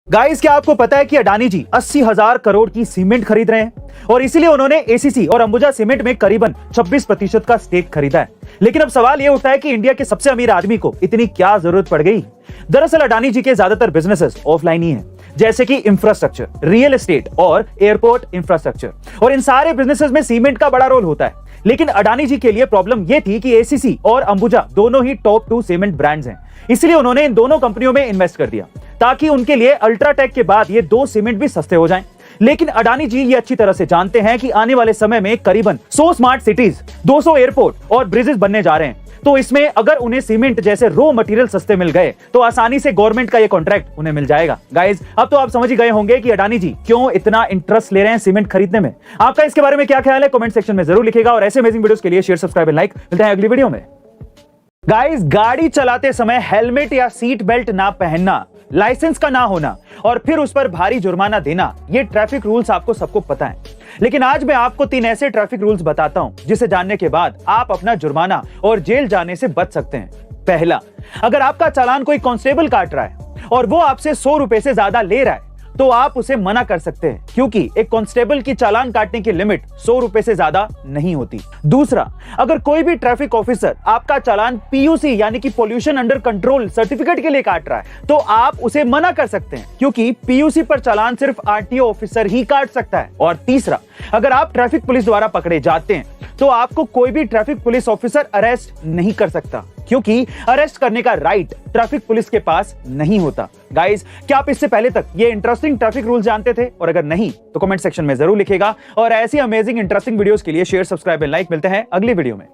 Guys, क्या आपको पता है कि अडानी जी 80,000 करोड़ की सीमेंट खरीद रहे हैं और इसीलिए उन्होंने एसीसी और अंबुजा सीमेंट में करीबन 26% का स्टेक खरीदा है। लेकिन अब सवाल यह उठता है कि इंडिया के सबसे अमीर आदमी को इतनी क्या जरूरत पड़ गई। दरअसल अडानी जी के ज्यादातर बिजनेसेस ऑफलाइन ही हैं, जैसे कि इंफ्रास्ट्रक्चर, रियल एस्टेट और एयरपोर्ट इंफ्रास्ट्रक्चर, और इन सारे बिजनेसेस में सीमेंट का बड़ा रोल होता है। लेकिन अडानी जी के लिए प्रॉब्लम यह थी कि एसीसी और अंबुजा दोनों ही टॉप 2 सीमेंट ब्रांड्स हैं, इसलिए उन्होंने इन दोनों कंपनियों में इन्वेस्ट कर दिया ताकि उनके लिए अल्ट्राटेक के बाद ये 2 सीमेंट भी सस्ते हो जाएं। लेकिन अडानी जी ये अच्छी तरह से जानते हैं कि आने वाले समय में करीबन 100 स्मार्ट सिटीज, 200 एयरपोर्ट और ब्रिजेस बनने जा रहे हैं, तो इसमें अगर उन्हें सीमेंट जैसे रॉ मटेरियल सस्ते मिल गए तो आसानी से गवर्नमेंट का ये कॉन्ट्रैक्ट उन्हें मिल जाएगा। गाइस, अब तो आप समझ ही गए होंगे कि अडानी जी क्यों इतना इंटरेस्ट ले रहे हैं सीमेंट खरीदने में। आपका इसके बारे में क्या ख्याल है, कमेंट सेक्शन में जरूर लिखेगा और ऐसे अमेजिंग वीडियोस के लिए शेयर, सब्सक्राइब एंड लाइक। मिलते हैं अगली वीडियो में। गाइस, गाड़ी चलाते समय हेलमेट या सीट बेल्ट ना पहनना, लाइसेंस का ना होना और फिर उस पर भारी जुर्माना देना, ये ट्रैफिक रूल्स आपको सबको पता है। लेकिन आज मैं आपको 3 ऐसे ट्रैफिक रूल्स बताता हूं जिसे जानने के बाद आप अपना जुर्माना और जेल जाने से बच सकते हैं। पहला, अगर आपका चालान कोई कांस्टेबल काट रहा है और वो आपसे 100 रुपए से ज्यादा ले रहा है तो आप उसे मना कर सकते हैं, क्योंकि एक कांस्टेबल की चालान काटने की लिमिट 100 रुपए से ज्यादा नहीं होती। दूसरा, अगर कोई भी ट्रैफिक ऑफिसर आपका चालान पीयूसी यानी कि पोल्यूशन अंडर कंट्रोल सर्टिफिकेट के लिए काट रहा है तो आप उसे मना कर सकते हैं, क्योंकि पीयूसी पर चालान सिर्फ आरटीओ ऑफिसर ही काट सकता है। और तीसरा, अगर आप ट्रैफिक पुलिस द्वारा पकड़े जाते हैं तो आपको कोई भी ट्रैफिक पुलिस ऑफिसर अरेस्ट नहीं कर सकता, क्योंकि अरेस्ट करने का राइट ट्रैफिक पुलिस के पास नहीं होता। गाइस, क्या आप इससे पहले तक ये इंटरेस्टिंग ट्रैफिक रूल जानते थे? और अगर नहीं तो कमेंट सेक्शन में जरूर लिखेगा और ऐसी अमेजिंग इंटरेस्टिंग वीडियोस के लिए शेयर, सब्सक्राइब एंड लाइक। मिलते हैं अगली वीडियो में।